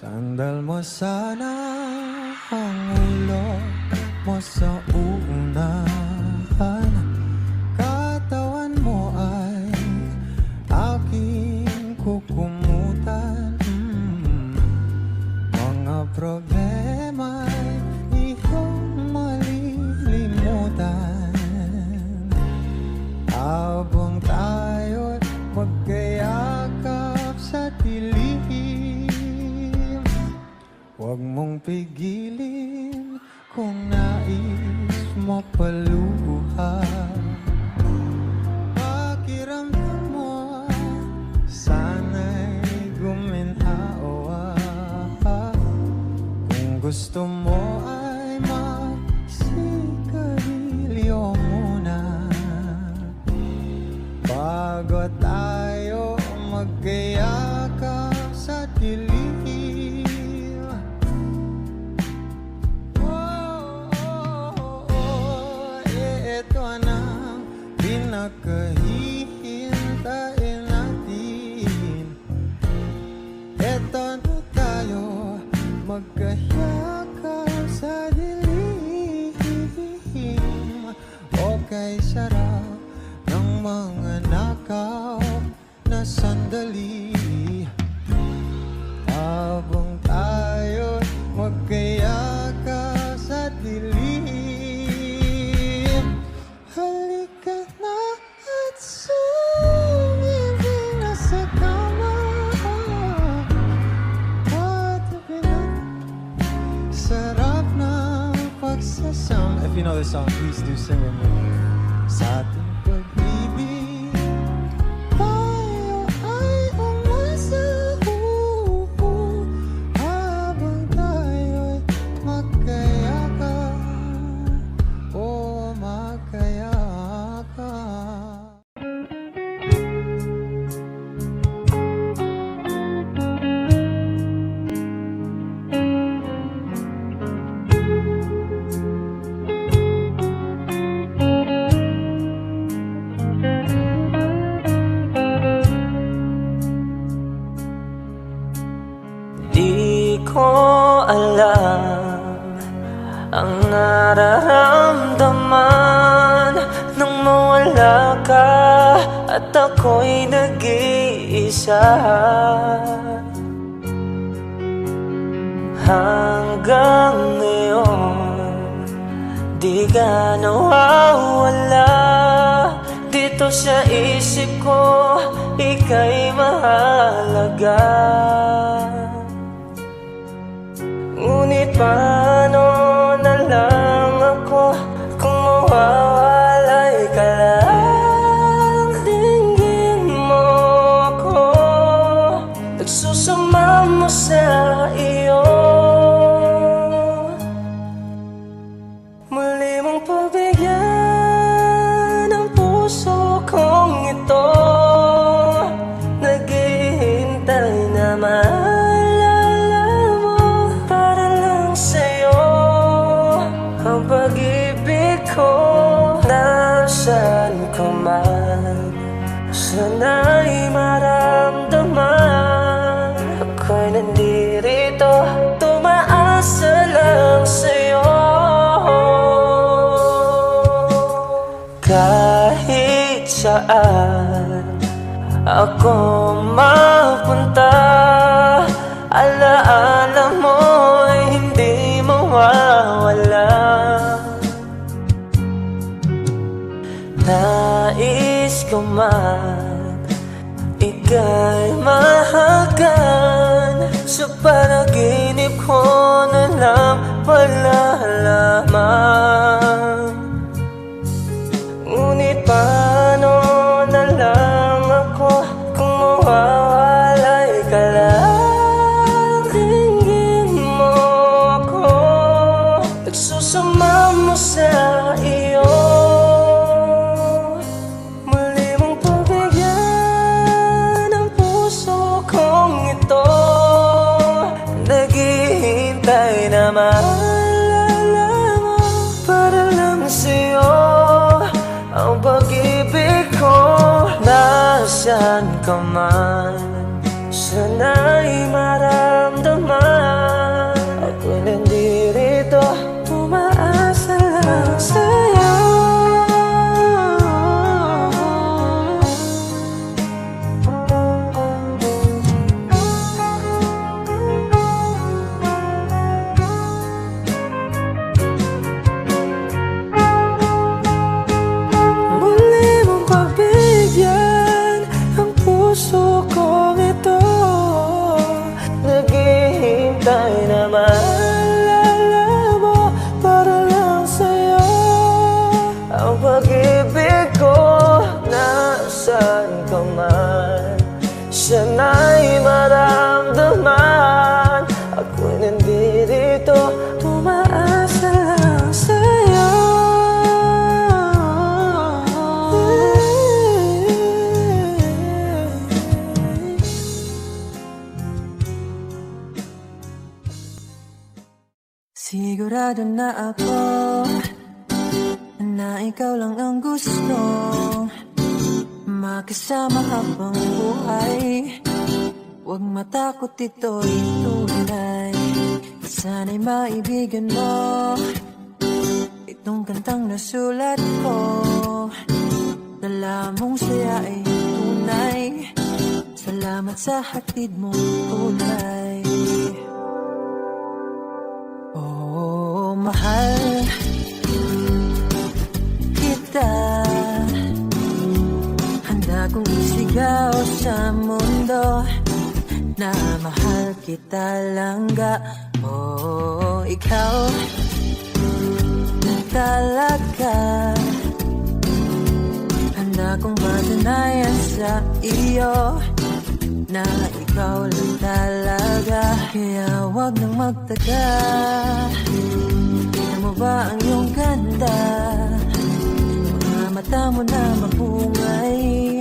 Sandal mo sana ang ulo mo sa unahan. Katawan mo ay aking kukumutan. Mga problema'y iyong malilimutan habang tayo'y magkayakap sa dilim. Huwag mong pigilin kung nais mo paluha. Pakiramdam mo sana'y guminhawa. Kung gusto mo ay magsigarilyo muna bago tayo magkayakap sa dilim. Pinakahihintayin natin. Eto na tayo magkayakap sa dilim. Okay, sarap ng mga nakaw na sandali habang tayo magkayakap sa dilim. Halika na at sumibig na sa kama. Patabi na, sarap ng pagsasama. If you know this song, please do sing with me. Sa ating pag-ibig tayo ay umasa habang tayo'y magkayakap. Oh, magkayakap. Di ko alam ang nararamdaman nang mawala ka at ako'y nag-iisa. Hanggang ngayon di ka nawawala dito sa isip ko, ika'y mahalaga. Ngunit paano na lang ako kung mawawalay ka lang? Dinggin mo ako, nagsusama mo sa iyo. Muli mong pagbigyan ang puso kong ito, naghihintay naman pag-ibig ko. Nasaan ka man, sana'y maramdaman ako'y nandirito, tumaasa lang sa'yo. Kahit saan ako mapunta, alaala mo'y hindi mawawala. Nais ko man ika'y mahagan, sa panaginip ko na lang malalaman. Ngunit paano na lang ako kung mawawalay ka lang? Dinggin mo ako, nagsusama mo sa iyo. Naghihintay na maalala mo para lang sa'yo ang pag-ibig ko. Nasaan ka man, sana'y maramdaman tunay na maalala mo. Para lang sa'yo ang pag-ibig ko. Nasaan ka man, sana'y maramdaman. Ako'y nandito, tumaasa lang sa'yo. Sigurado na ako na ikaw lang ang gusto makasama habang buhay. Huwag matakot, ito'y tunay. Sana'y maibigan mo itong kantang nasulat ko. Dala mong saya ay tunay. Salamat sa hatid mong kulay. Oh, mahal kita. Handa kong isigaw sa mundo na mahal kita langga. Oh, ikaw na talaga. Handa kong patunayan sa iyo na ikaw lang talaga. Kaya wag nang magtaga. Kita mo ba ang iyong ganda? Mga mata mo na mapungay,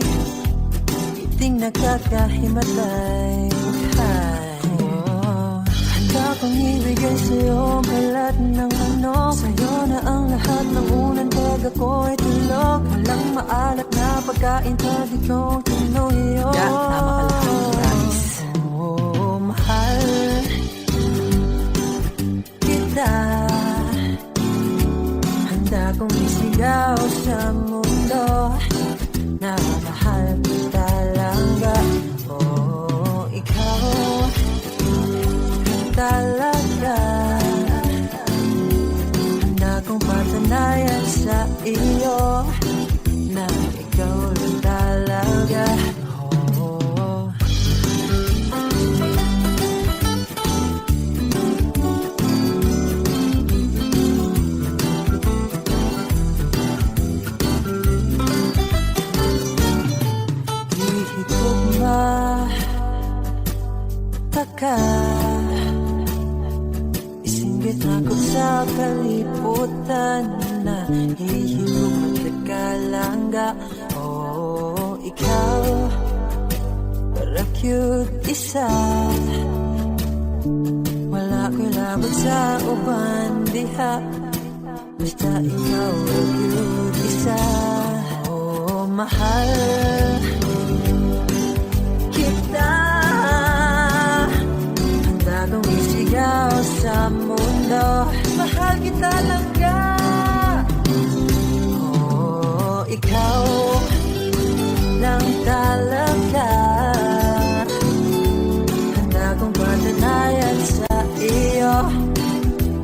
iting nakakahimatay. Handa kong ibigay sa'yo ang balat ng manok. Sa'yo na ang lahat ng unan pag ako'y tulog. Walang maalat na pagkain pag ikaw tinuyo. Tama ka lang, guys. Oh, mahal kita. Handa kong isigaw sa mundo na mahal kita langga. Oh, ikaw talaga. Handa kong patunayan sa iyo na ikaw lang talaga. Oh. Ihigog ba taka? Isinggit ako sa kaliputan na hihigog at nagkalangga. Oh, ikaw para cute isa. Wala ko'y labot sa uban diha. Basta ikaw ang cute isa. Oh, mahal kita. Handa kong isigaw sa mundo. Mahal kita langga. Oh, ikaw lang talaga. Handa kong patunayan sa iyo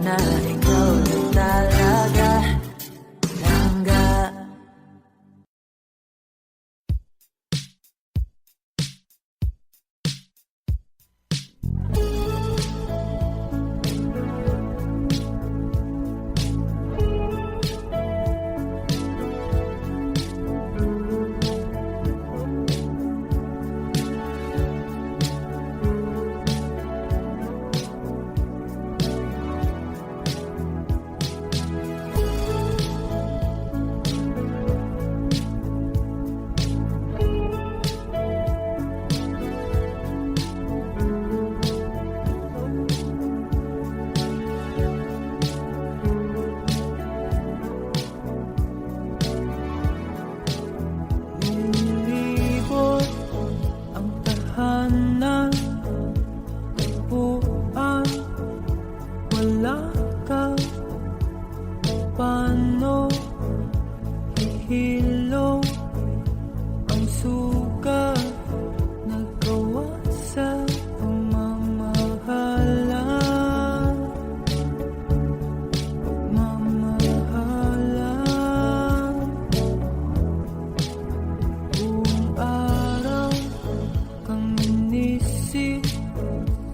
na ikaw lang talaga. Langga.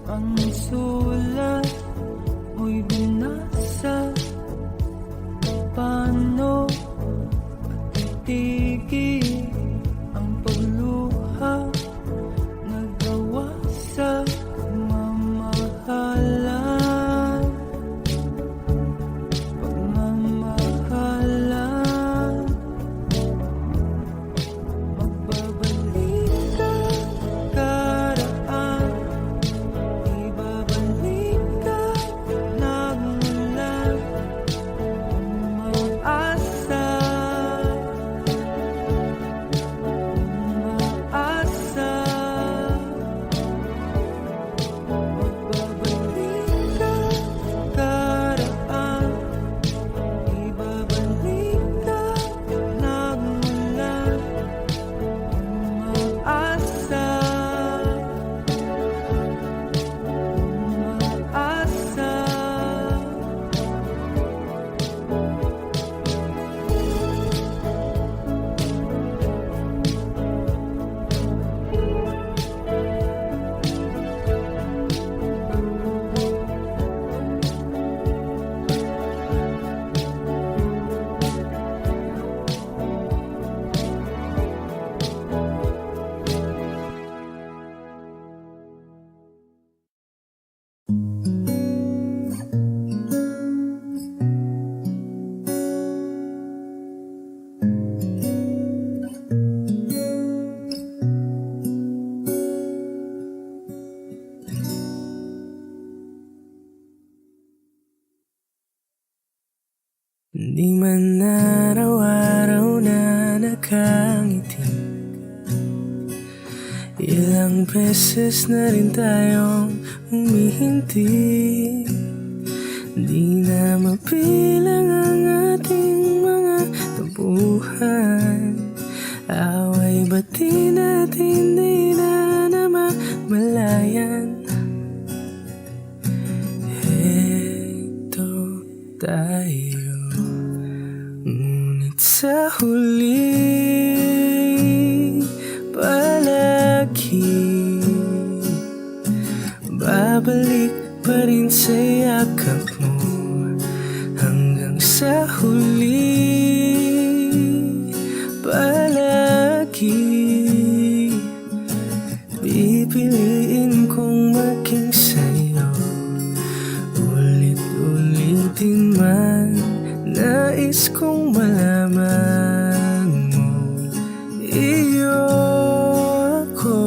Ang sulat Di man araw-araw na nakangiti, ilang beses na rin tayong humihinti. Di na mapilang ang ating mga tampuhan, away ba't di natin di na namamalayan? Heto tayo, ngunit sa huli palagi babalik pa rin sa yakap mo. Hanggang sa huli palagi pipiliin kong maging sa'yo. Ulit-ulitin man, nais kong malaman mo, iyo ako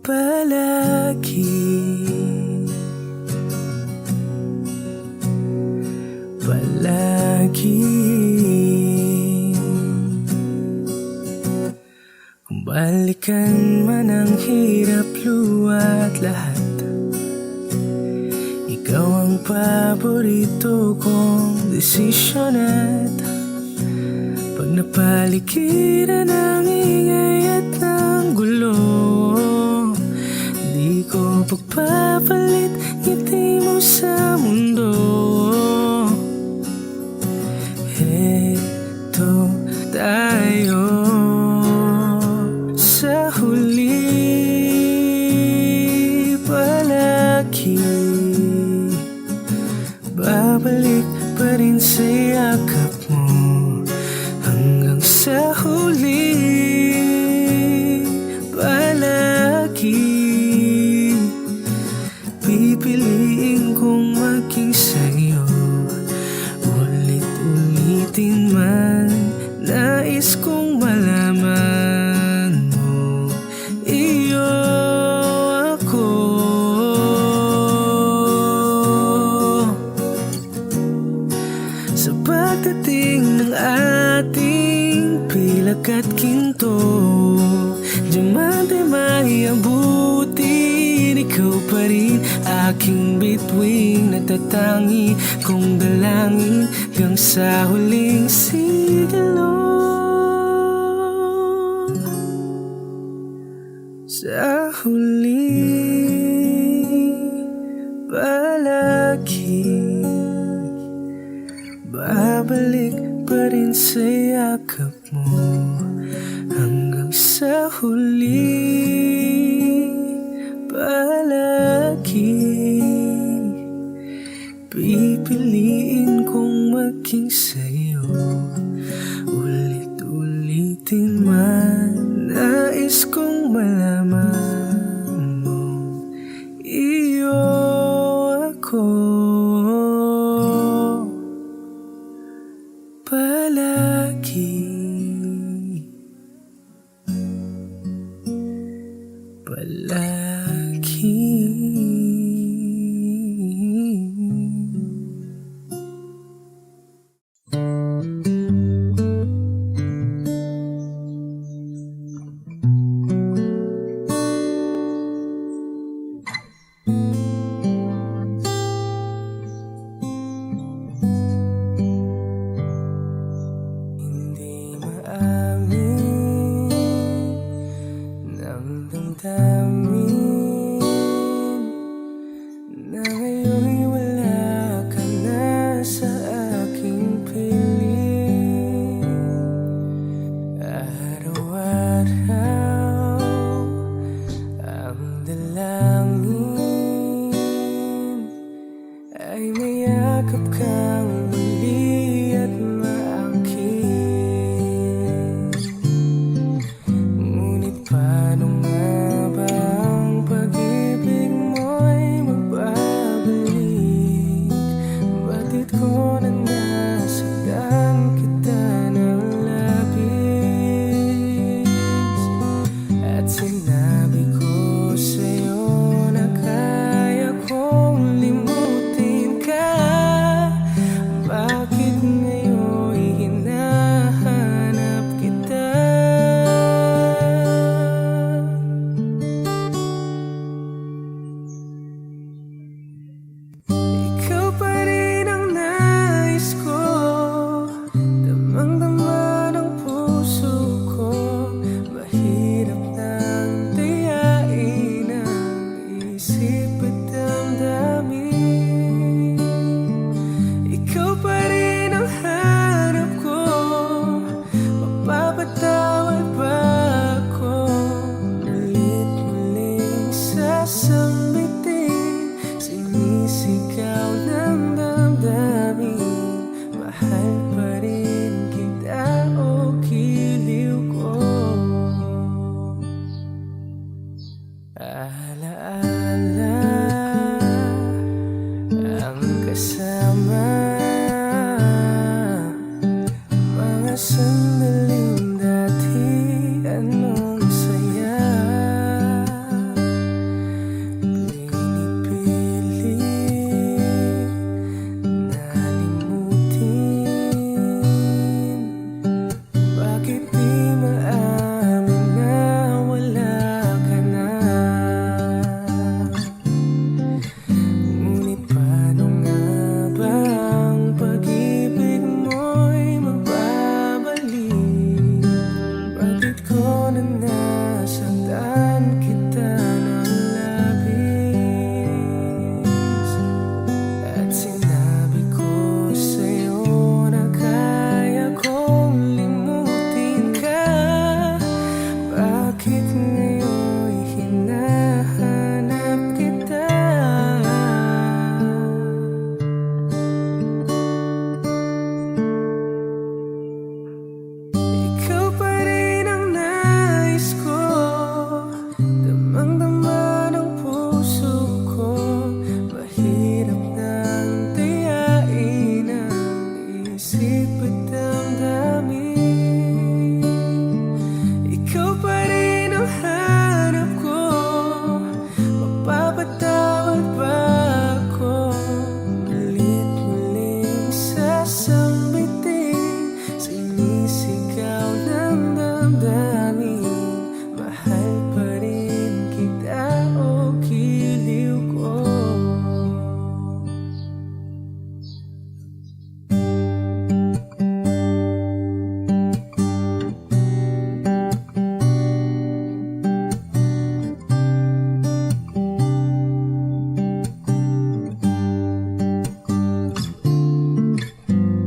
palagi. Kung balikan man ang hirap, luwa't lahat, ikaw ang paborito kong desisyon. At pag napaligiran ng ingay at ng gulo, di ko pagpapalit ngiti mo sa mundo. Heto tayo sa huli palagi, babalik pa rin sa yakap mo. Hanggang sa huli palagi pipiliin kong maging sa'yo. Ulit-ulitin man, nais kong malaman mo, iyo ako sa pagdating ng ating pilak at ginto. Diamante may abutin, ikaw pa rin aking bituin, natatangi kong dalangin hanggang sa huling sigilo. Sa huli palagi babalik pa rin sa yakap mo. Hanggang sa huli palagi pipiliin kong maging sa'yo. Ulit-ulitin man, nais kong malaman mo, iyo ako palagi. Hindi maamin ng damdamin na ngayon'y wala ka na sa aking piling. Araw-araw ang dalangin ay mayakap kang muli at maangkin. Ngunit paano nga ba ang pag-ibig mo'y magbabalik? Batid ko na nasaktan kita ng labis, at sinabi ko sa'yo na kaya kong limutin Alaala ang kasama, mga sandaling dati, anong saya. Pinipili nalimutin, bakit di maamin na wala ka na? Ngunit paano nga ba ang pag-ibig mo'y magbabalik? Bakit ko na nasaktan kita ng labis? At sinabi ko sa'yo na kaya kong limutin ka. Bakit ngayon'y hinahanap kita? Ikaw pa rin ang nais ko, damang-dama ng puso ko. Mahirap nang tiyain ang isip at damdamin. Ikaw pa rin ang hanap ko, mapapatawad ba ako? Ulit muling sasambitin, sinisigaw ng damdamin. Mahal pa rin kita o giliw ko.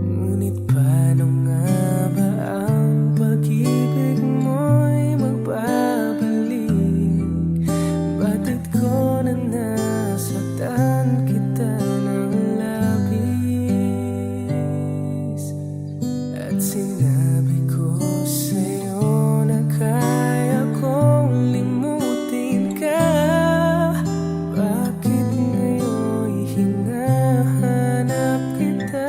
Ngunit paano nga ba ang pag-ibig mo'y magbabalik? Bakit ko na nasaktan kita ng labis? At sinabi ko sa'yo na kaya kong limutin ka. Bakit ngayon'y hinahanap kita?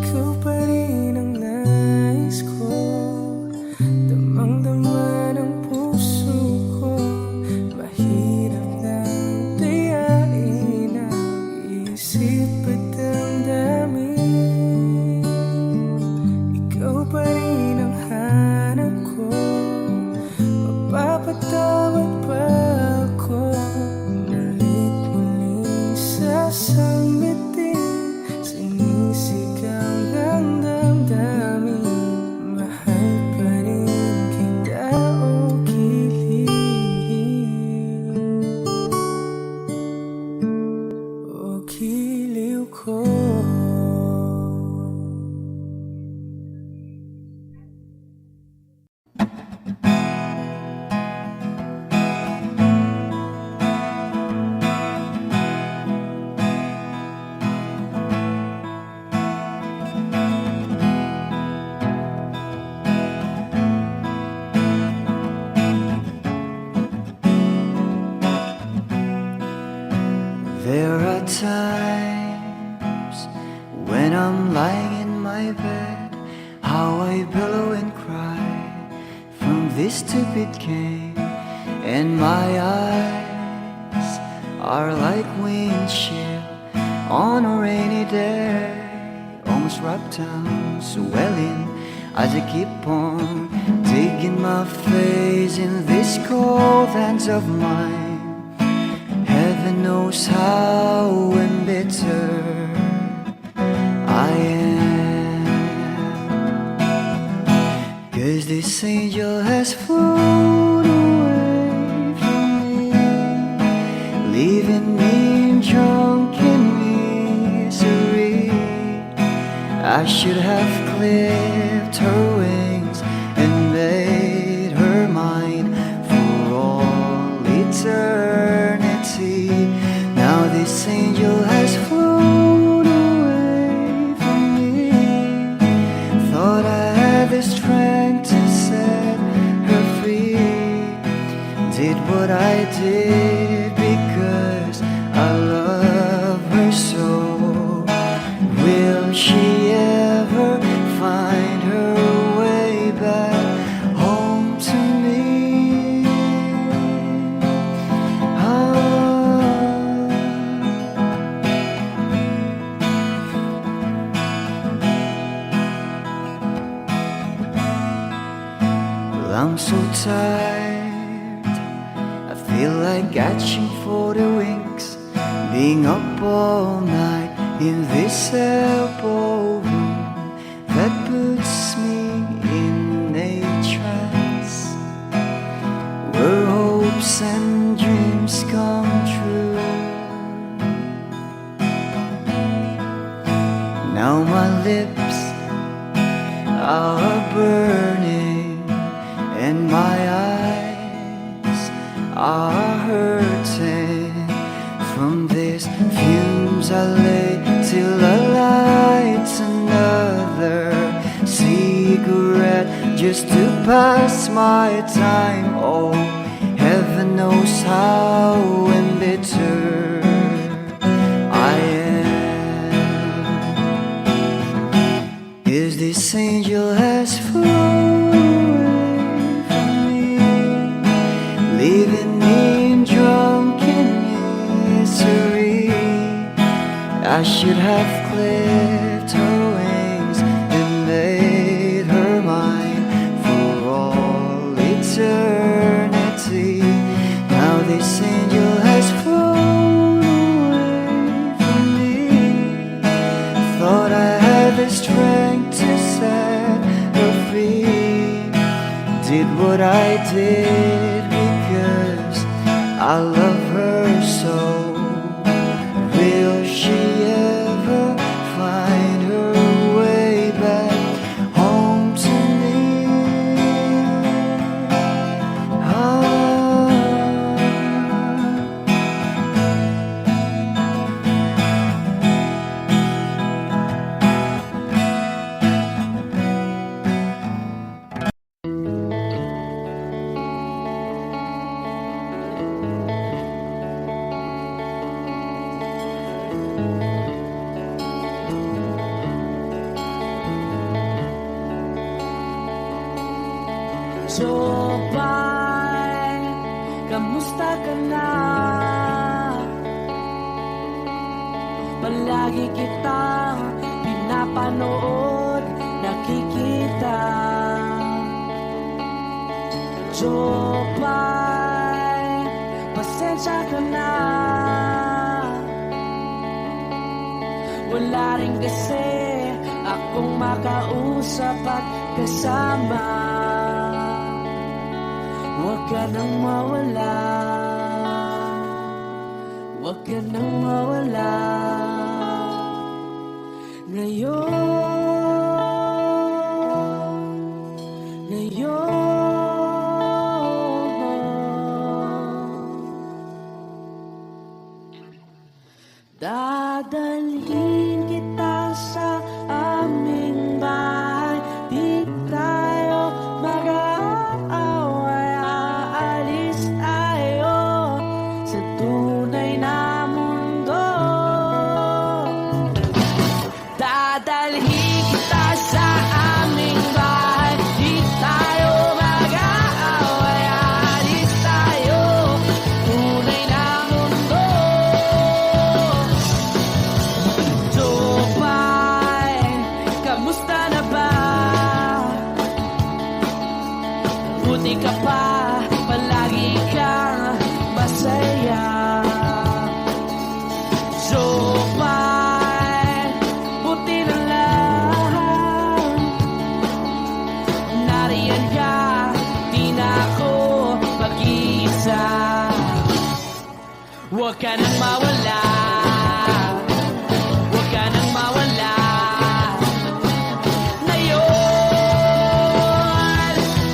Ikaw pa rin ang nais ko, damang-dama ng puso ko. Mahirap nang tiyain ang isip at damdamin. Ikaw pa rin ang hanap ko, mapapatawad ba ako? Ulit muling sasambitin, sinisigaw ng damdamin. Mahal pa rin kita o giliw, o giliw ko. There are times when I'm lying in my bed, how I billow and cry from this stupid game, and my eyes are like windshield on a rainy day, almost wrapped down, swelling as I keep on digging my face in these cold hands of mine. Heaven knows how embittered I am, 'cause this angel has flown away from me, leaving me in drunken misery. I should have clipped her wings and made her mine for all eternity. Now this angel has flown away from me, did because I love her so. Will she ever find her way back home to me? Well, I'm so tired, I feel like catching for the winks, being up all night in this elbow room that puts me in a trance, where hopes and dreams come true. Now my lips are burning and my eyes are hurting from these fumes. I lay till I light another cigarette just to pass my time. Oh, heaven knows how embittered I am. 'Cause this angel has flown away from me, leaving me in drunken misery. I should have clipped her wings and made her mine for all eternity. Now this angel has flown away from me. Thought I had the strength to set her free. Did what I did because I love her so. Will she ever find her way back home to me? Jopay, kamusta ka na? Palagi kitang pinapanood, nakikita. Jopay, pasensya ka na. Wala rin kasi akong makausap at kasama. Huwag ka nang mawala, huwag ka nang mawala. Dadalhin kita sa aming bahay, di tayo mag-aaway, aalis tayo sa tunay na mundo. Dadalhin kita sa aming bahay, di tayo mag-aaway, aalis tayo, tunay na mundo. Jopay, kamusta na ba? Buti ka pa, palagi kang masaya. Jopay, buti na lang nariyan ka, di na ako mag-iisa. Huwag ka nang mawala, huwag ka nang mawala. Ngayon,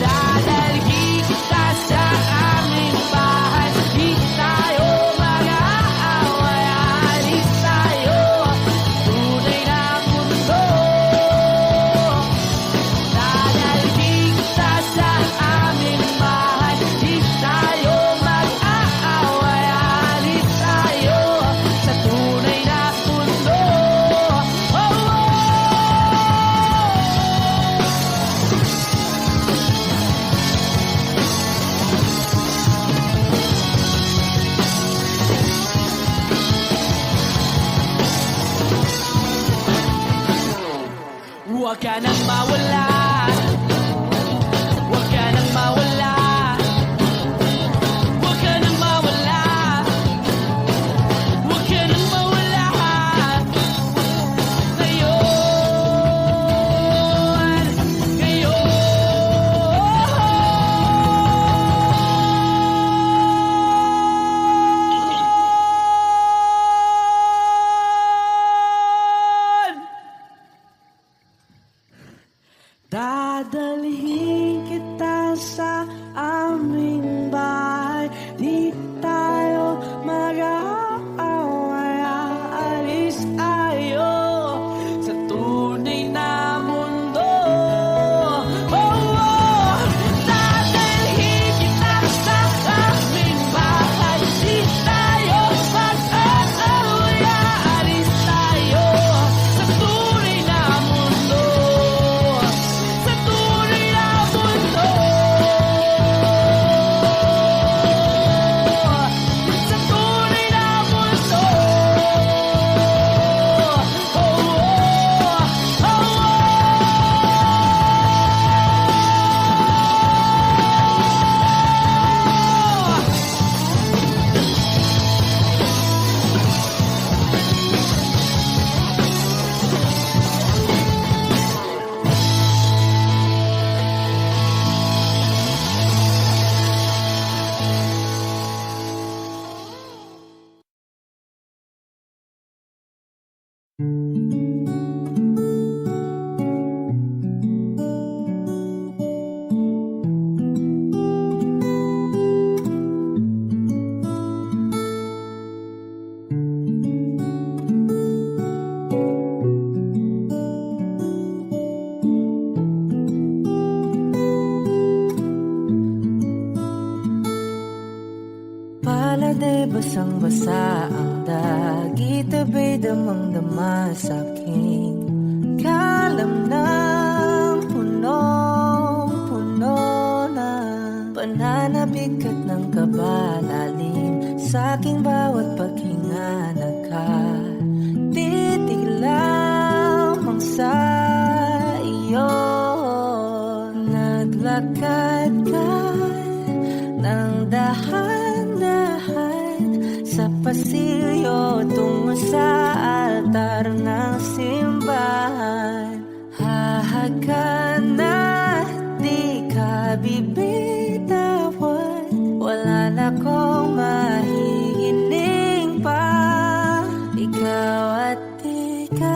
dadalhin kita sa aming bahay, di tayo mag-aaway, aalis tayo, tunay na mundo. Dadalhin kita sa aming bahay, di tayo mag-aaway, Huwag ka nang mawala, huwag ka nang mawala, huwag ka nang mawala, huwag ka nang mawala. Ngayon, ngayon. Dadalhin kita sa aming bahay. Di tayo mag-aaway. Aalis tayo sa tunay na mundo. Oh, oh. Dadalhin kita sa aming bahay. Di tayo mag-aaway. Aalis tayo sa tunay na mundo. Sa tunay na mundo. Sa tunay na mundo. Oh, oh, oh. Pala'y basang-basa ang dagit, abay damang-dama sa aking kalam ng punong-puno na pananabik at ng kabalalim sa aking bawat paghinga. Nakatitig lamang sa iyo, naglakad ka ng dahan-dahan sa pasilyo tungo sa altar ng simbahan. Hahagan na di ka bibitawan, wala na kong mahihiling pa. Ikaw at ikaw,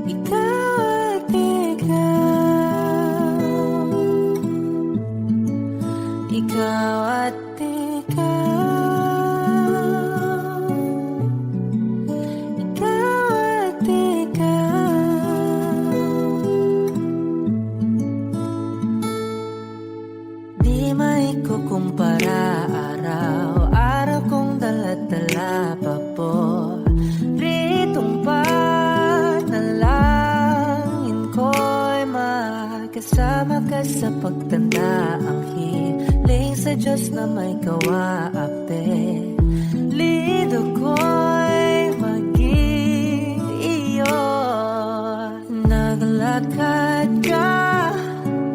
ikaw at ikaw, ikaw at ikaw, ikaw at ikaw. Di maikukumpara, araw-araw kong dala-dala pa po ritong panalangin ko'y makasama ka sa pagtanda. Ang hiling sa Diyos na may kawaape, lido ko'y maging iyo. Naglakad ka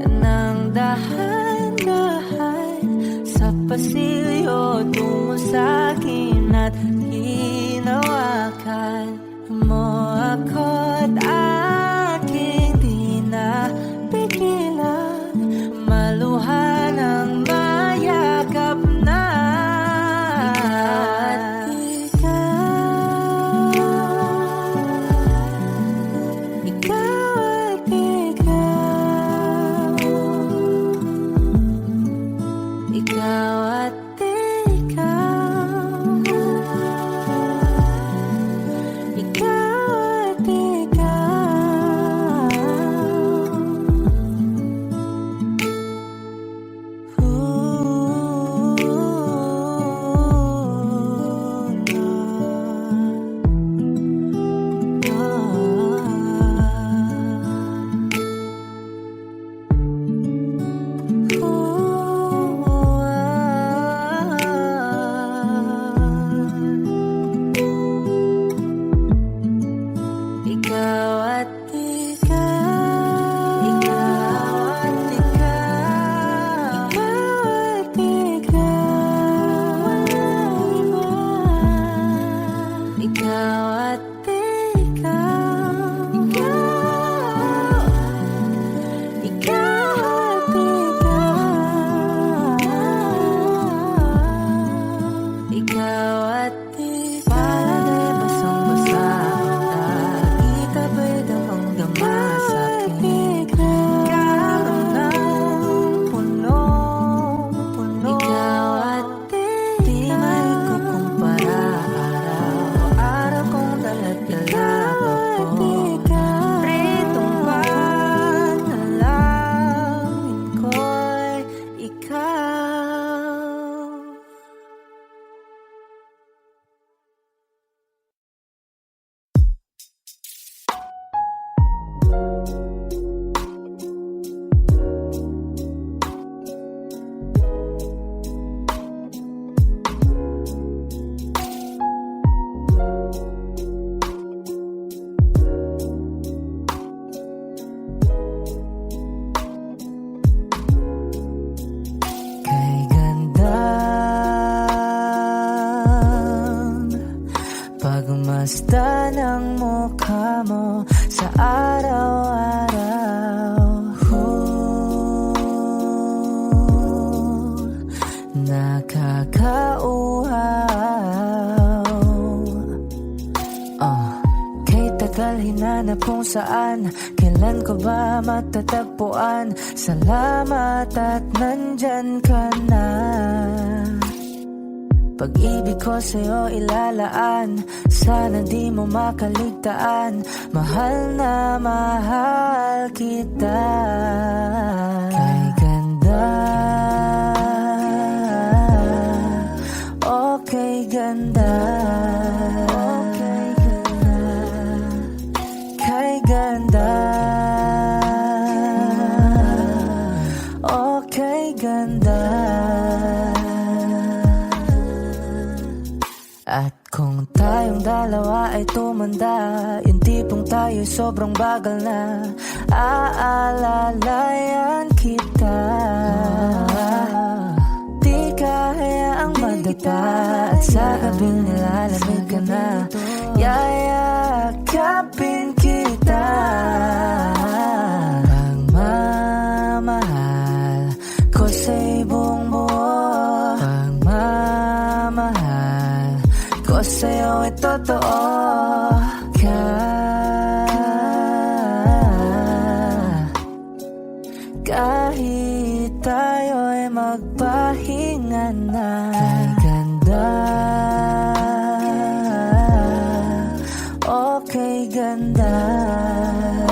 ng dahan-dahan sa pasilyo tungo sa akin at hinawakan mo ako't aking di napigilan. Maluhan ang mayakap na ikaw at ikaw, ikaw at ikaw at palagay basang-basa ang kita ba'y damang-dama sa'kin? Karoon ng punong-puno, ikaw at di may kukumpara. Araw-araw kong dala-dala pa po pritong panalangin ko'y ikaw. Kay gandang pagmasdan ang mukha mo sa araw-araw. Nakakauhaw. Kay tagal hinanap kung saan, kailan ko ba matatagpuan? Salamat at nandyan ka na. Pag-ibig ko sa'yo ilalaan, sana di mo makaligtaan. Mahal na mahal kita. Kay ganda, okay ganda, okay ganda, kay ganda, okay ganda. At kung tayong dalawa ay tumanda, yung tipong tayo sobrang bagal na, aalalayan kita. Di kayaang madapa at sa gabing nilalamig ka na, yayakapin kita. Pagmamahal ko sa'y buong buo, pagmamahal ko sa'yo ay totoo. Kahit tayo'y magpahinga na. Kay ganda, okay ganda,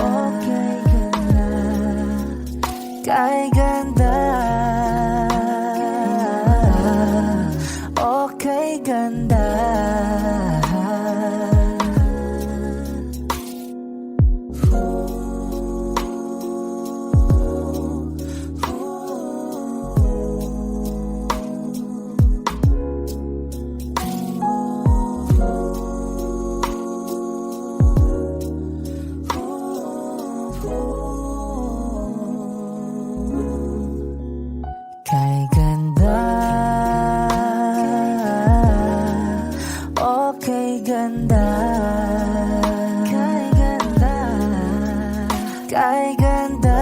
okay ganda, kay ganda, okay ganda. Kay ganda, okay ganda, kay ganda, kay ganda,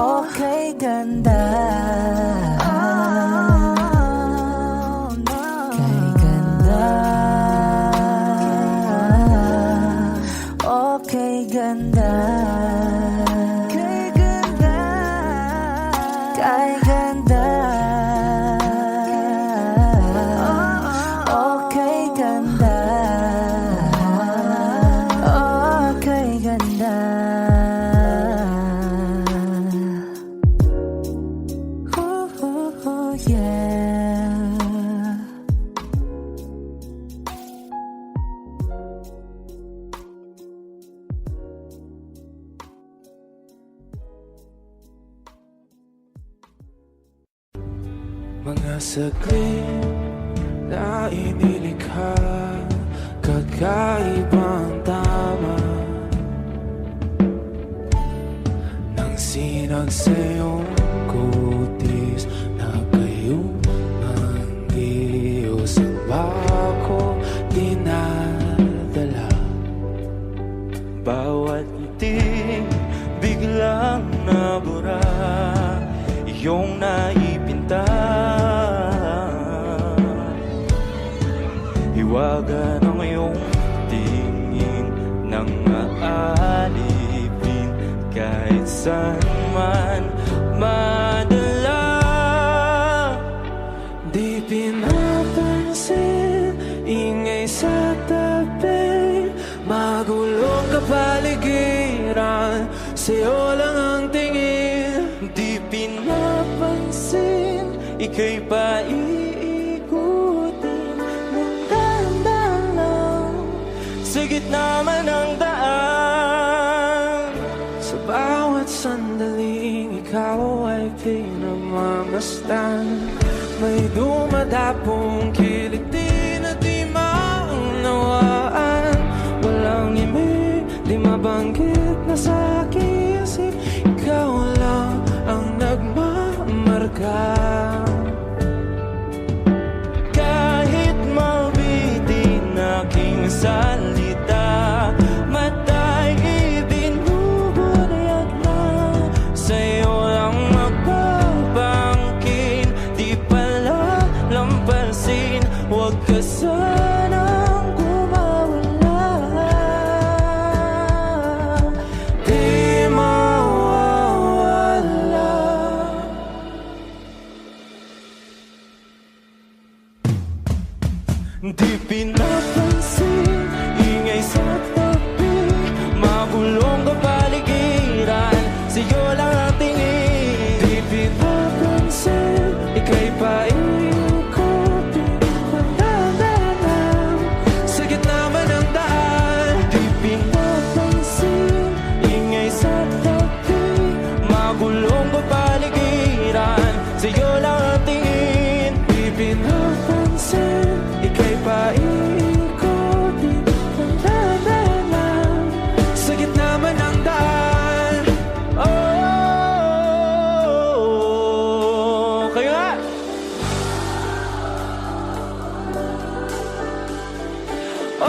okay ganda, kay ganda, okay ganda. Kay ganda, okay ganda, okay ganda. Ooh, yeah. Mga saglit na inilikha, kakaibang tama nang sinag sa'yong kutis na kayo ang iyo. Hiwaga ng iyong tingin nang aalipin kahit saan man madala. Di pinapansin, ingay sa tabi, magulong kapaligiran, sa'yo lang ang tingin. Di pinapansin, ika'y paiikutin ng dahan-dahan lang sa gitna man ng daan. Sa bawat sandaling ikaw ay pinagmamasdan, may dumadapong kiliti na di maunawaan. Walang imig, di mabanggit na sa aking isip, ikaw lang ang nagmamarka. Kahit mabitin aking salita, mata'y ibinubunayag na, sa'yo lang magpapangkin. Di pala lampasin, huwag ka sanang kumawala. Di mawawala. Di pinapansin, ingay sa tabi, magulong kapaligiran, sa'yo lang ang tingin. Di pinapansin, ika'y paiikutin ng dahan-dahan sa gitna man ng daan. Di pinapansin, ingay sa tabi, magulong kapaligiran, sa'yo lang ang tingin. Di pinapansin, ika'y paiikutin ng dahan-dahan sa gitna man ng daan. Oh, kayo nga! Oh,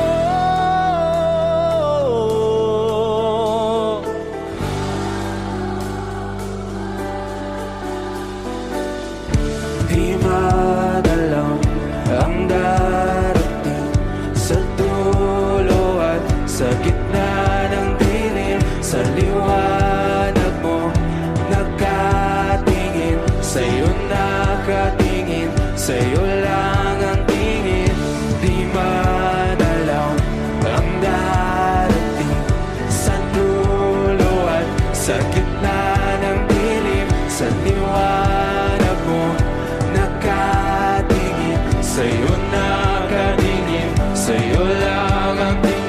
di madalaw ang darating sa dulo at sa gitna ng dilim. Sa liwanag mo nakatingin, sa'yo nakatingin, sa'yo lang ang tingin. Di madalaw ang darating sa dulo at sa gitna ng dilim. Sa liwanag mo nakatingin, sa'yo nakatingin, sa'yo lang ang tingin.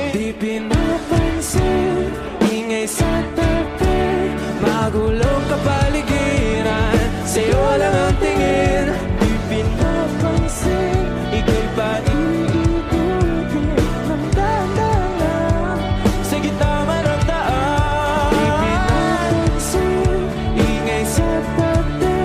Di pinapansin, ingay sa tabi, magulong kapaligiran, sa'yo lang ang tingin. Di pinapansin, ika'y paiikutin ng dahan-dahan sa gitna man ng daan. Di pinapansin, ingay sa tabi,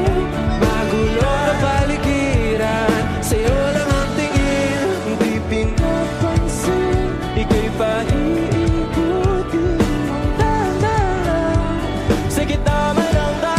magulong kapaligiran, sa'yo lang ang tingin. Di pinapansin, ika'y paiikutin ng dahan-dahan sa gitna man ng daan.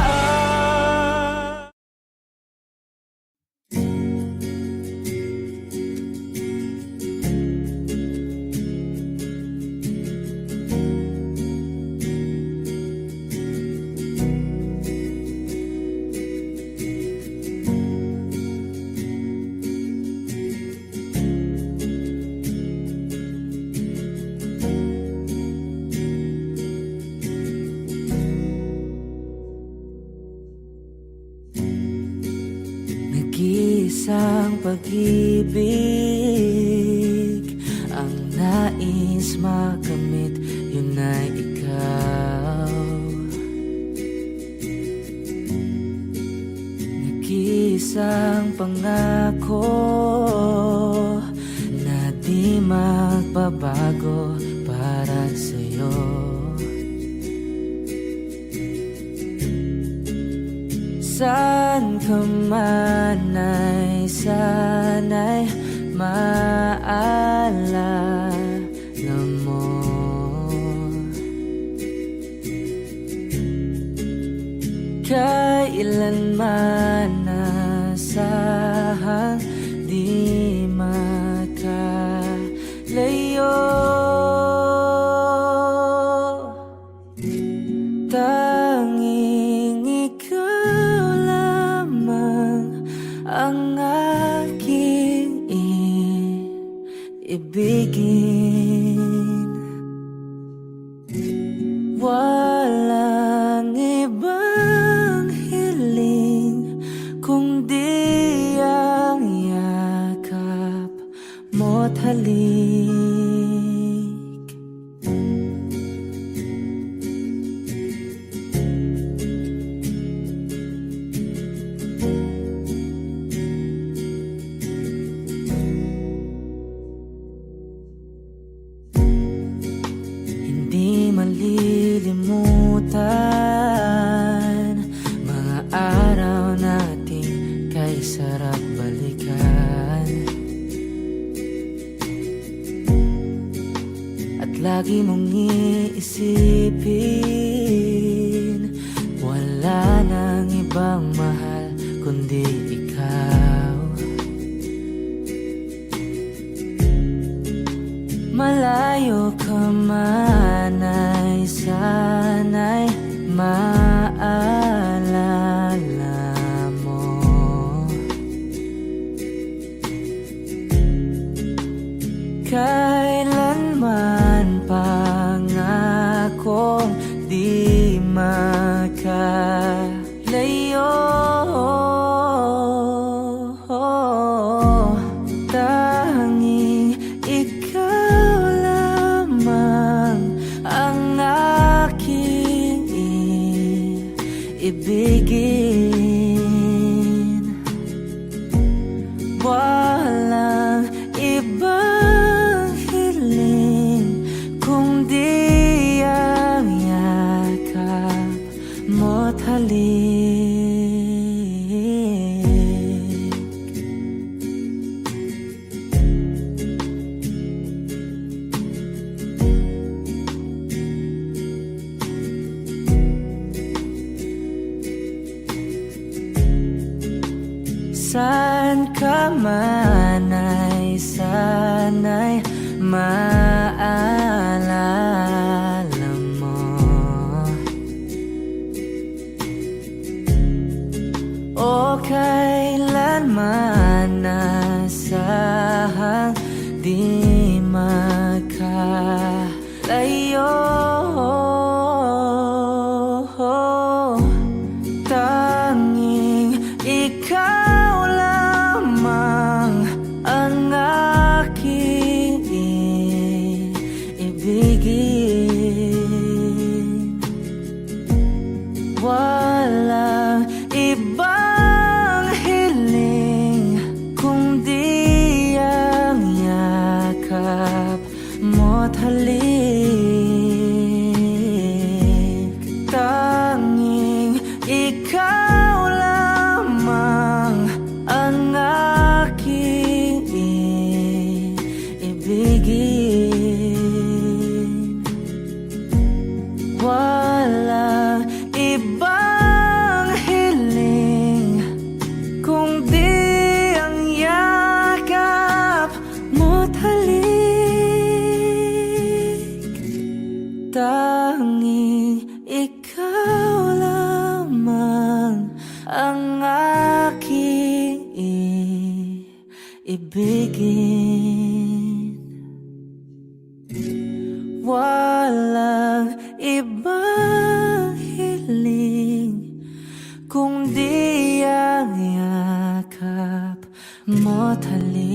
Nag-iisang pag-ibig ang nais makamit, yun ay ikaw. Nag-iisang pangako na di magbabago para sa'yo. Saan ka man ay sana'y maalala mo. Kailanman inasahang di makalayo. Tanging ikaw lamang ang aking ibigin. Walang ibang hiling kundi ang yakap mo't halik. Hindi malilimutan mga araw nating kay sarap balikan. At lagi mong iisipin, wala nang ibang mahal kundi ikaw. Malayo ka man ay sana'y maalala mo. Kailanman pangakong di makalayo. Tanging ikaw lamang ang aking ibigin. Walang ibang hiling kundi ang yakap mo't halik. Saan ka man ay sana'y maalala mo. O kailanman nasahang di makalayo. Tanging ikaw lamang ang aking ibigin. Walang ibang hiling kundi ang yakap mo't halik. Tanging ikaw lamang ang aking ibigin. Walang ibang hiling kundi ang yakap mo't halik. Tanging ikaw lamang ang aking ibigin. Walang ibang hiling kundi ang yakap mo't halik.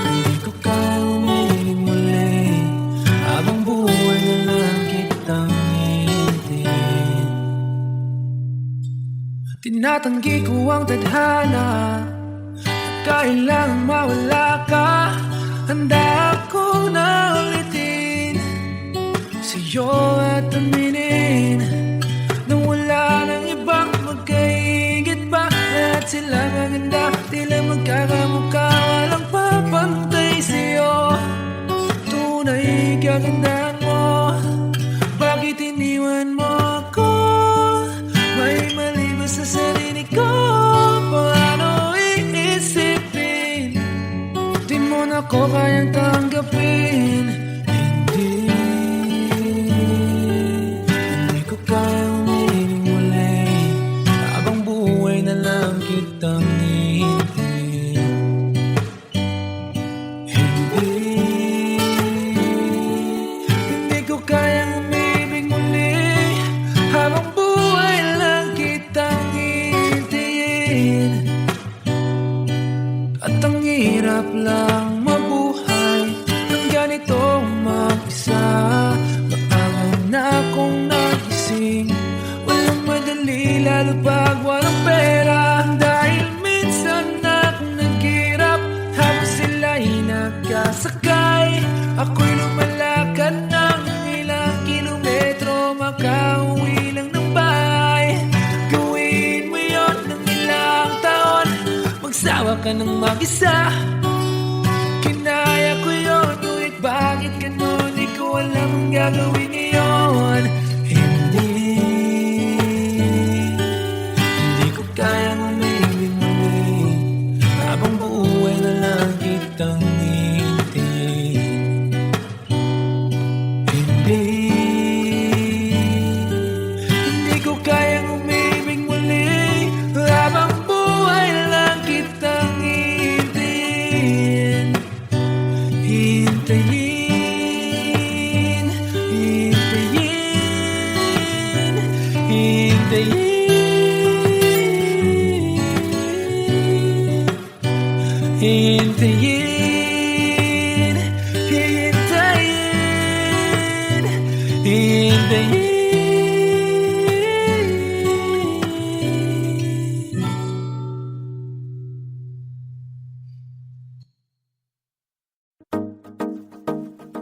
Hindi ko kaya umiling muli habang buhay na lang kitang iintin. Tinatanggi ko ang tadhana at kailangan mawala ka. Handa ako na ulitin sa'yo at aminin na wala nang ibang magkaya. sila maganda, tila magkakamukha, walang papantay sa'yo. Tunay kagandahan mo, bakit iniwan mo ako? May mali ba sa sarili ko? Paano iisipin? Di mo na ko kayang tanggapin. Hindi ko kayang umiling muli, habang buhay na lang kitang hihintayin. Hindi ko kayang umibig muli, habang buhay lang kitang hihintayin. At ang hirap lang mabuhay ng ganito mag-isa. Maaga na akong nagising, walang madali lalo pag walang pera. Dahil minsan akong naghirap habang sila'y nagkasakay. Ako'y lumalakad ng ilang kilometro, makauwi lang ng bahay. Gawin mo yun ng ilang taon, magsawa ka ng mag-isa. Kinaya ko yun, ngunit bakit ganun? Di ko alam ang gagawin ngayon. Hindi ko kayang umibig muli, habang buhay na lang kitang hihintayin. Hindi ko kayang umibig muli, habang buhay lang kitang hihintayin. Hintayin, hintayin, hintayin, hintayin, hintayin, hintayin.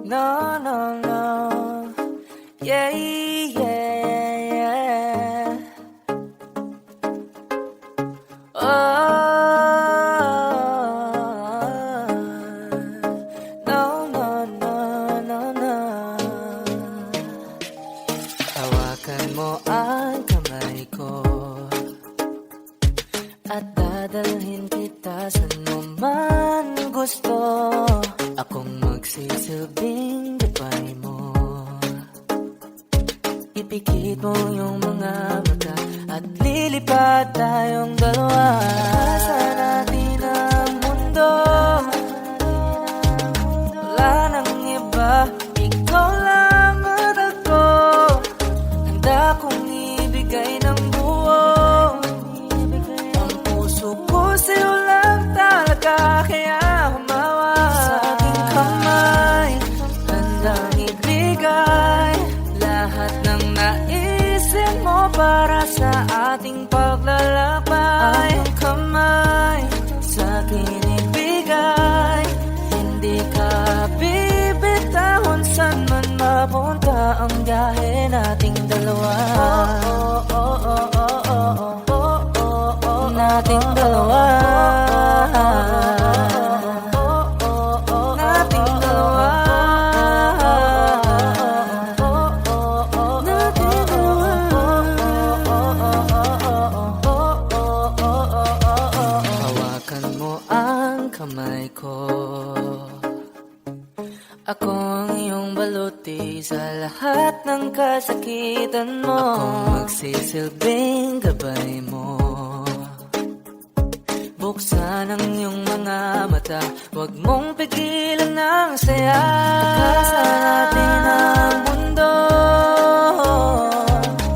No, no, no. Yeah, yeah, yeah. Oh, no, no, no, no, no. Hawakan mo ang kamay ko at dadalhin kita saan mo man gusto. Akong magsisilbing gabay mo. Ipikit mo yung mga mata at lilipad tayong dalawa sa natin ang mundo. Wala nang iba, ikaw lang at ako. Handa kong ibigay ng buo. Ang puso ko sa'yo lang talaga, kaya humawa sa aking kamay. Handang ibigay lahat ng naisin mo para sa ating paglalakbay. Ang kamay sa akin ibigay, hindi ka bibitahon saan man mapunta ang biyahe nating dalawa. Nating dalawa. Nating dalawa. Hawakan mo ang kamay ko. Ako ang iyong baluti sa lahat ng kasakitan mo. Akong magsisilbing gabay mo. Buksan ang iyong mga mata, huwag mong pigilan ang saya. Sa natin ang mundo,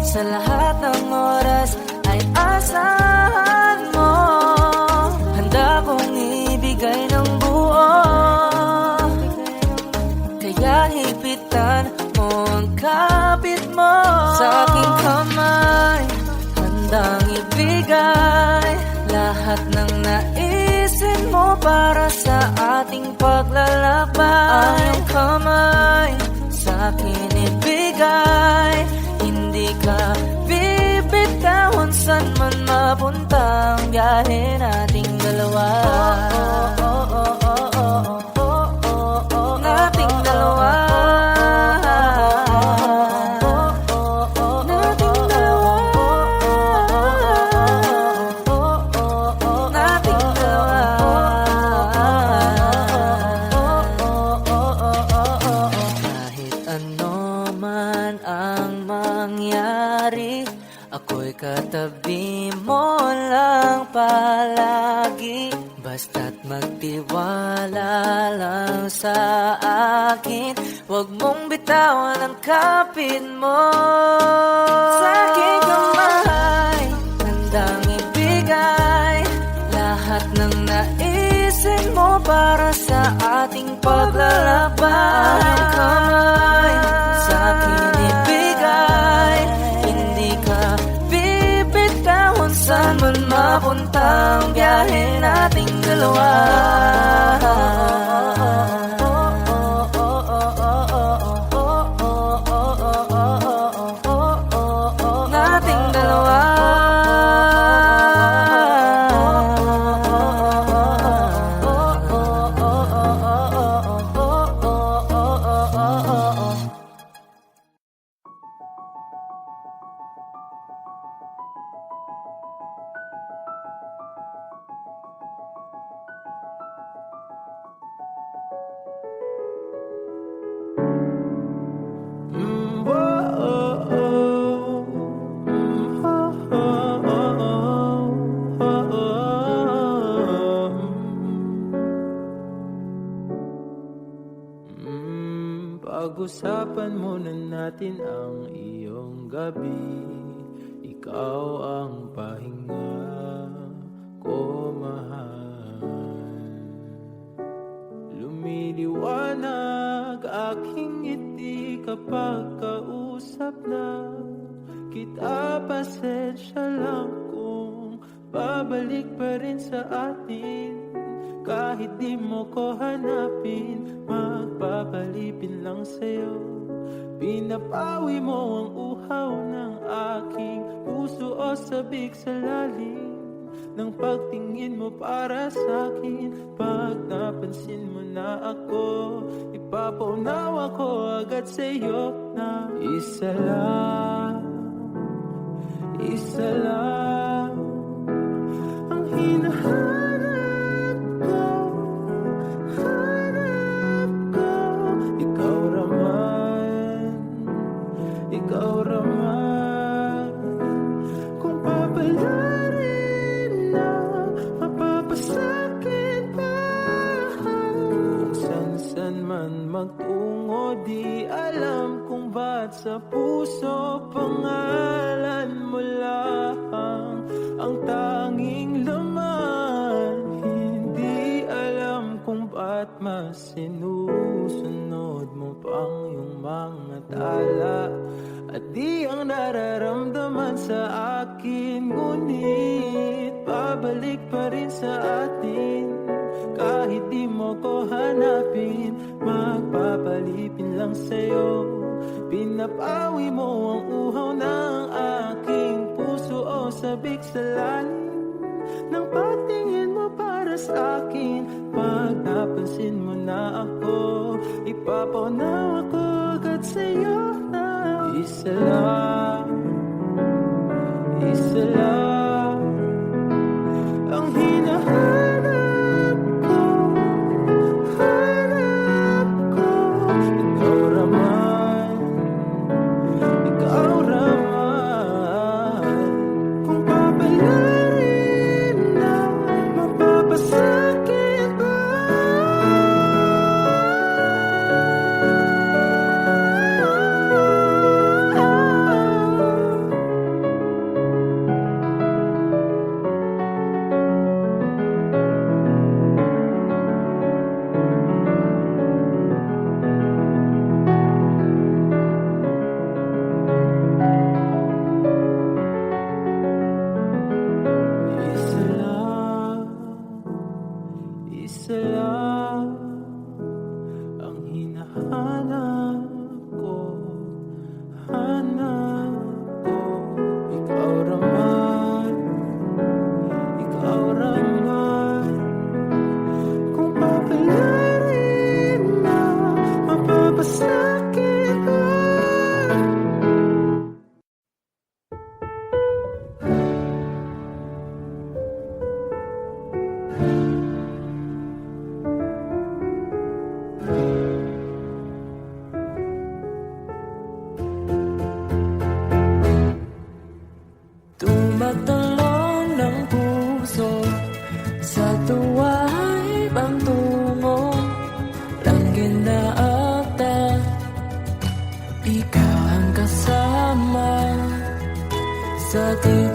sa lahat ng oras ay asahan mo. Handa kong ibigay ng buo, kaya hipitan mo ang kapit mo sa aking kamay. Handang ibigay lahat ng naisin mo para sa ating paglalakbay. Ang iyong kamay sa akin ibigay, hindi ka bibitahon saan man mapunta ang biyahe nating dalawa. Nating dalawa. Nating dalawa. Nating dalawa. Kahit ano man ang mangyari, ako'y katabi mo lang palagi. Basta't magtiwala lang sa akin, huwag mong bitawan ang kapit mo. Sa aking kamay, handang ibigay lahat ng naisin mo para sa ating paglalaban. Ang kamay sa akin ibigay, hindi ka bibitawan. Saan man mapunta ang biyahe nating dalawa. Nating dalawa. Pag-usapan muna natin ang iyong gabi. Ikaw ang pahinga ko, mahal. Lumiliwanag aking ngiti kapag kausap na kita. Pasensya lang kung babalik pa rin sa atin. Kahit di mo ko hanapin, magpapalipin lang sa'yo. Pinapawi mo ang uhaw ng aking puso o sabik sa lalim ng pagtingin mo para sa'kin. Pag napansin mo na ako, ipapaunawa ko agad sa'yo na isa lang ang hinahanap ko. Ikaw raman, kung papalarin na mapapasakit pa. Kung san man magtungo, di alam kung ba't sa puso pangalan mo lang ang tanging laman. Hindi alam kung ba't mas sinusunod mo pang yung mga tala. At di ang nararamdaman sa akin, ngunit pabalik pa rin sa atin. Kahit di mo ko hanapin, magpapalipin lang sa'yo. Pinapawi mo ang uhaw ng aking puso o sabik sa lalim ng pagtingin mo para sa akin. Pag napansin mo na ako, ipapaunawa ko agad sa'yo na isa lang ang hinahanap ko. Ikaw raman, kung papalarin na mapapasakit ba.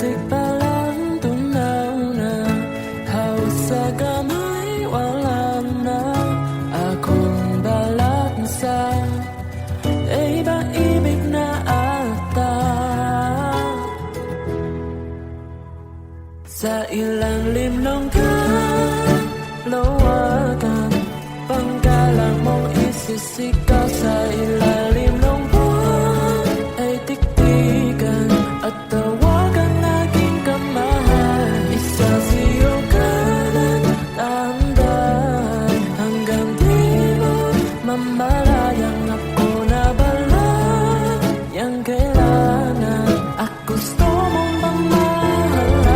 putik pa lang tunaw na hawak sa kamay, wala na akong balat sa iba-ibig na ata. Sa ilalim ng kalawakan, panggalang mong isisigaw. Sa ilalim ng buwan ay tiktikan at tawagan aking kamahal. Isasiyo ka ng tandaan hanggang di mo mamalayang ako na bala. Yang kailangan at gusto mong pamahalaan.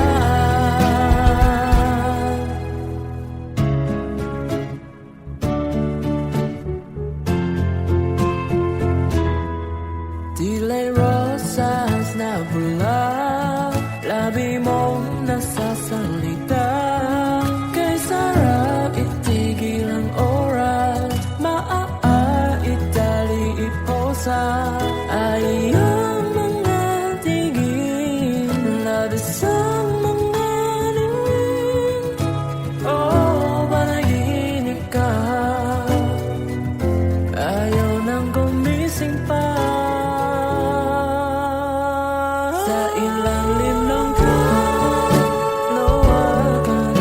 Tila'y rosas na bula, labi mong nasasalita. Kay sarap itigil ang oras, maaitali iposa. Ayang mga tigil, labis ang mga liwin. Oh, panaginip ka, ayaw nang gumising pa. Sa ilalim ng kalawakan,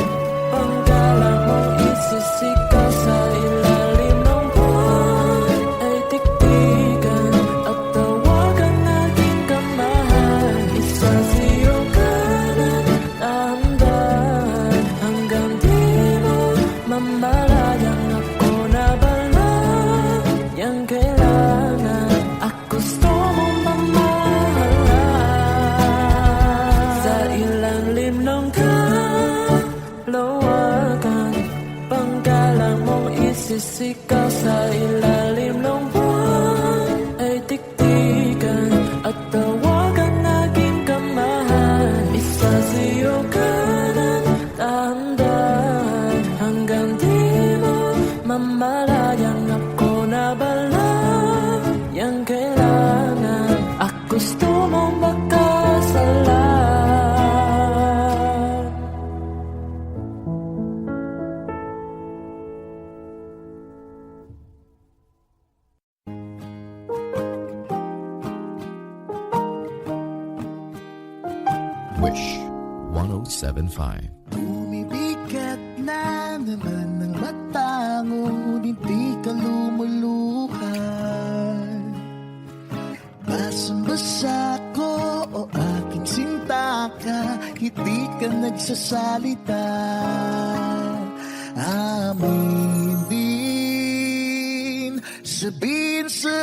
panggalang mong isisigaw. Sa ilalim ng buwan ay tiktikan at tawagan aking kamahal. Isasiyo ka ng tandaan hanggang di mo mamalayang ako na bala. Yang kailangan at gusto mong pamahalaan. Sa ilalim ng kalawakan, panggalang mong isisigaw. Sa ilalim ng buwan ay tiktikan at tawagan aking kamahal. Isasiyo ka ng tandaan hanggang di mo mamalayang ako na bala. Yang kailangan at gusto mong magkasalan. Wish 1075. Bumibigat na naman ang mata, ngunit di ka lumuluhan. Basang-basa ko o aking sinta ka, hindi ka nagsasalita. Amin din, sabihin sa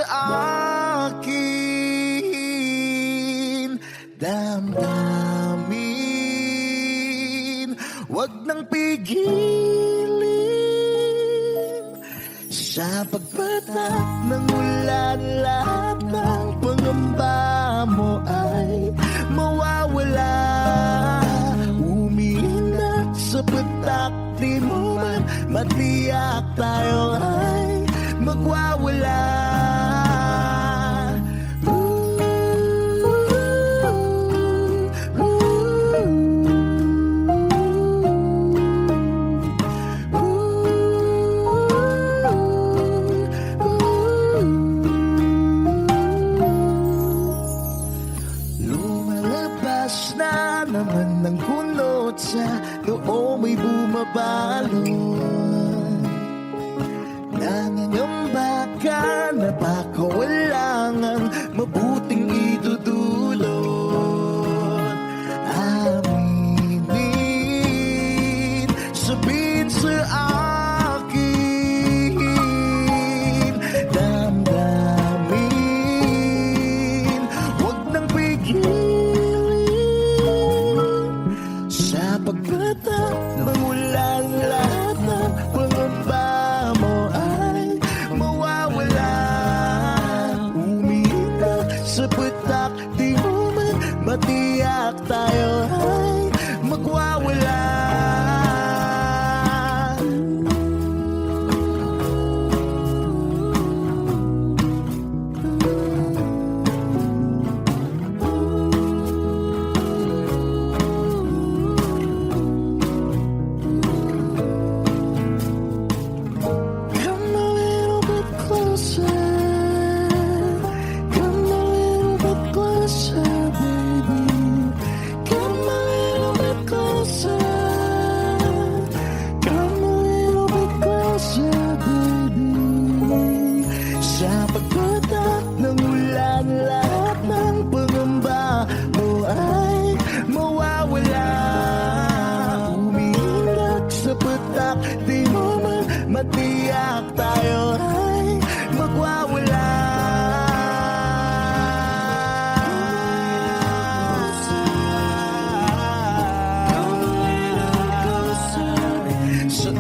akin, damdamin, wag nang pigilin. Sa pagpatak ng ulan, lahat ng pangamba mo ay mawawala. Umiinat sa patak, di mo man matiyak, tayo ay magwawala. Lumalabas na naman ng kunot sa loob, may bumabalon. Nangangamba ka na baka walang ang mabuting idudulot. Aminin, sabihin sa akin, damdamin, wag nang pigilin. Sa pagpatak ng ulan, lahat ng pangamba mo ay mawawala. Umiinat closer. Come a little bit closer, baby. Sa pagpatak ng ulan, lahat ng pangamba mo ay mawawala. Umiindak sa patak, di mo man matiyak, tayo ay magwawala. Sa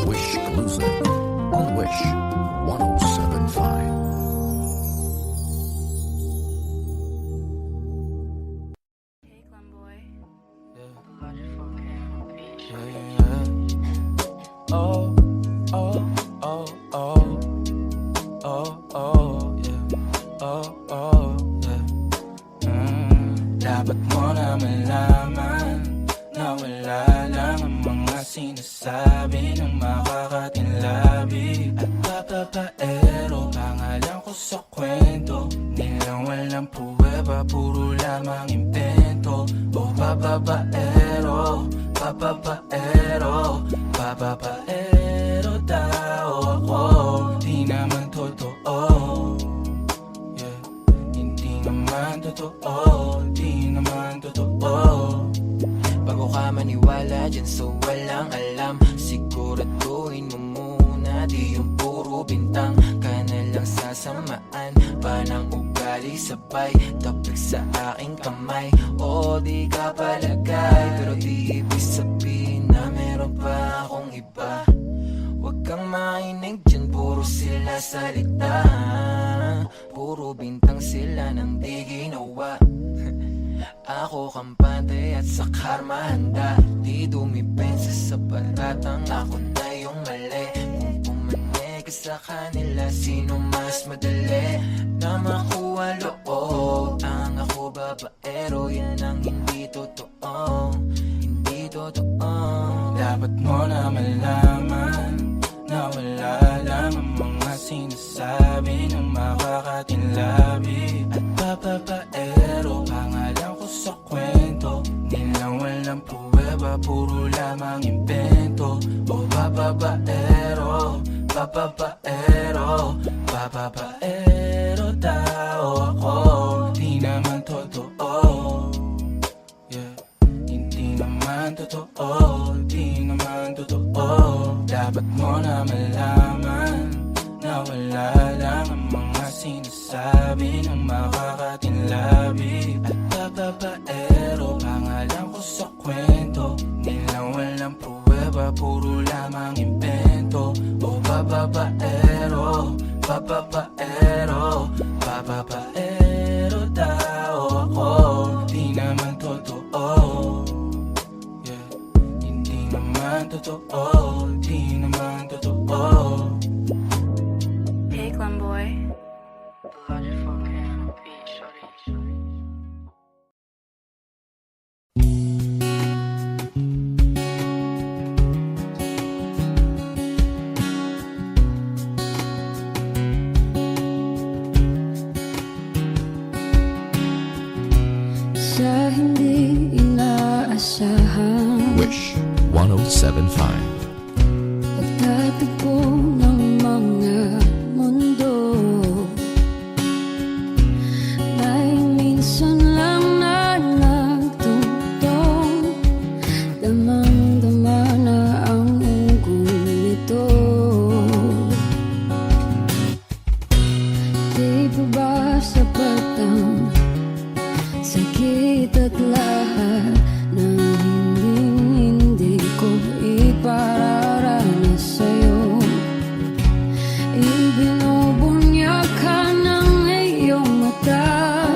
Wish Closer on Wish 1075. Hey, Clem boy. Oh, oh, oh, oh, oh, oh, yeah. Oh, oh, yeah. Dapat mo na malaman na wala lang ang mga sinasabi ng makakatinlabi at papapaero. Pangalan ko sa kwento, nilang walang pruweba, puro lamang impento. O papapaero, papapaero, papapaero tao ako. Di naman totoo, yeah. Hindi naman totoo, di naman totoo. Bago ka maniwala dyan so walang alam, siguraduhin mo muna di yung puro bintang ka na lang sasamaan pa ng ugali sabay tapik sa aking kamay. O di ka palagay pero di ibig sabihin na meron pa akong iba. Huwag kang mainig dyan, puro sila salita, puro bintang sila nang di ginawa. Ako kampante at sa karma handa, di dumipensa sa batatang ako na yung mali. Kung pumanig ka sa kanila, sino mas madali na makuha loob? Ang ako babaero, yan ang hindi totoo, hindi totoo. Dapat mo na malaman na wala lang ang mga sinasabi ng makakatinlabi at papapaero. Pangalan ko sa kwento, nilang walang pruweba, puro lamang impento. O papapaero, papapaero, papapaero tao ako. Di naman totoo, yeah. Hindi naman totoo, di naman totoo. Dapat mo na malaman na wala lang ang mga sinasabi ng makakatinlabi at papapaero. Pangalan ko sa kwento, nilang walang pruweba, puro lamang impento. O papapaero, papapaero, papapaero tao ako. Di naman totoo, yeah. Hindi naman totoo, di naman totoo. Hey, Clem boy. Sa hindi inaasahan, Wish 1075. pagtatagpo ng mga mundo, may minsan lang na nagtutong, damang-dama na ang unggoy nito. Di ba ba sapat ang sakit at lahat ng hindi ko ipararanas sa'yo? Ibinubunyag ka ng iyong mata,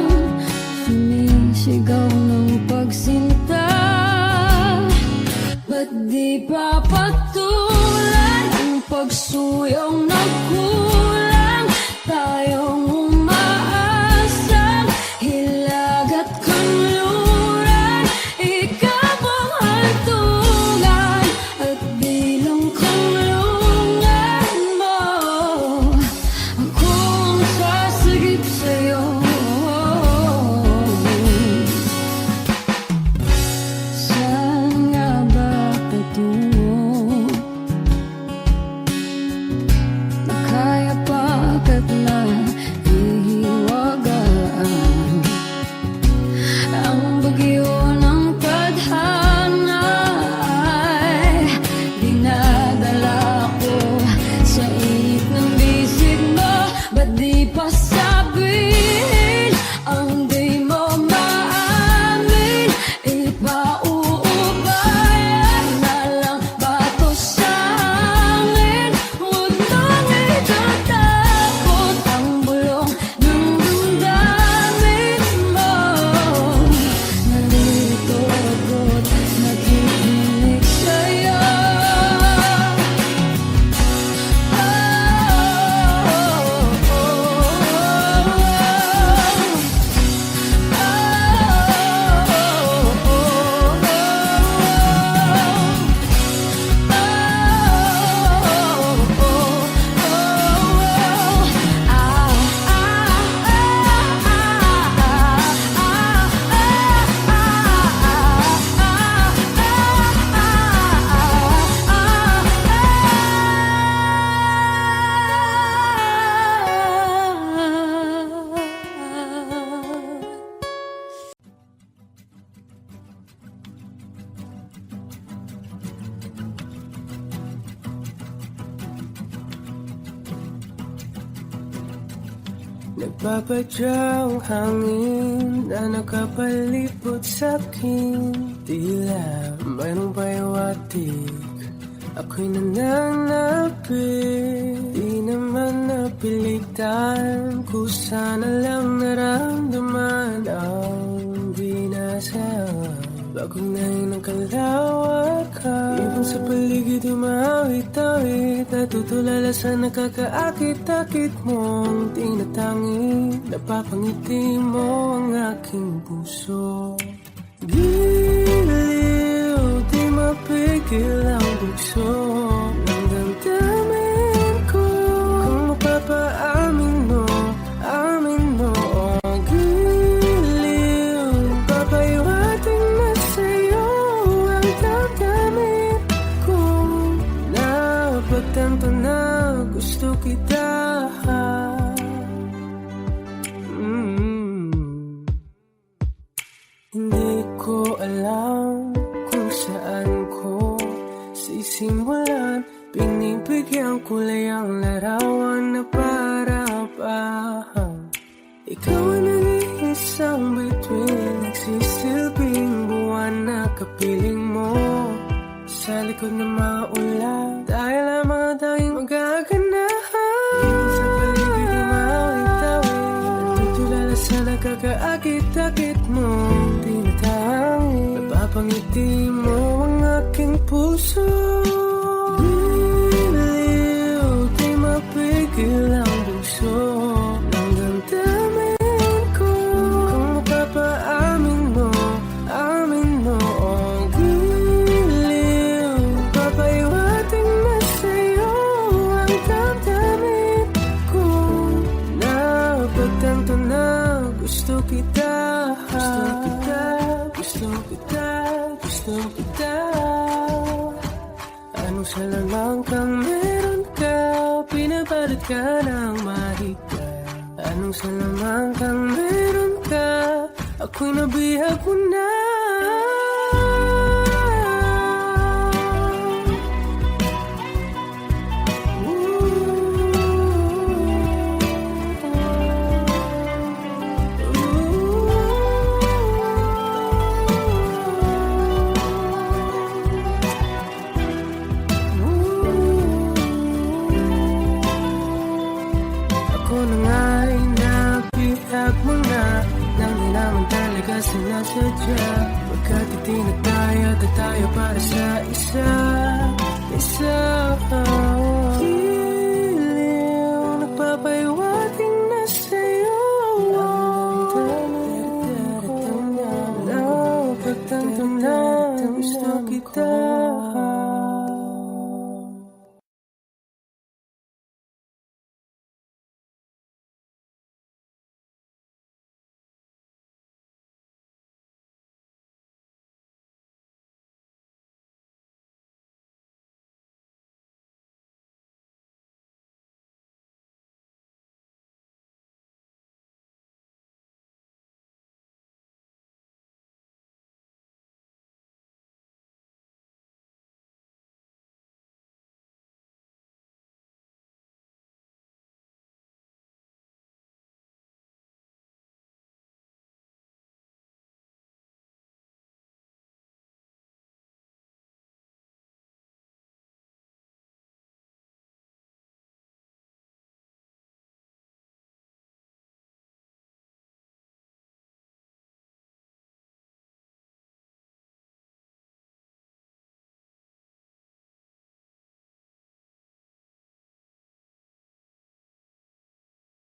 Nagpapadyang hangin na nakapalipot sa'kin. Tila mayroong payawatik, ako'y nananapit. Di naman napilitan, kusana lang naramdaman ang binasa. Bagong nahin ng kalawakan, ibon sa paligid umawit-awit, natutulala sa nakakaakit-akit mong tinatangi. Napapangiti mo ang aking puso. Giliw, di mapigil ang bugso ng damdamin ko. Kung mapapaamin mo, amin mo. Oh, giliw, papahiwating na sa'yo ang damdamin ko. Napagtanto na gusto kita. Hindi ko alam kung saan ko sisimulan. Binibigyan kulay ang larawan na para-parahan. Ikaw ang nag-iisang bituin, nagsisilbing buwan na kapiling mo. Sa likod ng maulan, dahil lamang tayong magaganahan. Ibon sa paligid umawit-awit, natutulala sa nakakaakit-akit mo. Napapangiti mo ang aking puso. Giliw, di mapigil ang bugso ng damdamin ko. Kung mapapaamin mo, amin mo. Oh, giliw, papahiwating na sa'yo ang damdamin ko. Napagtanto na gusto kita. Gusto kita, gusto kita, gusto kita. Anong salamang kang meron ka, pinapalit ka ng mahika. Anong salamang kang meron ka, ako'y nabihag mo na. Ako na nga'y nabihag mo na, nang di naman talaga sinasadya. Pagkat itinataya at tayo para sa isa. Giliw, nagpapahiwating na sa'yo ang damdamin ko. Napagtanto na gusto kita.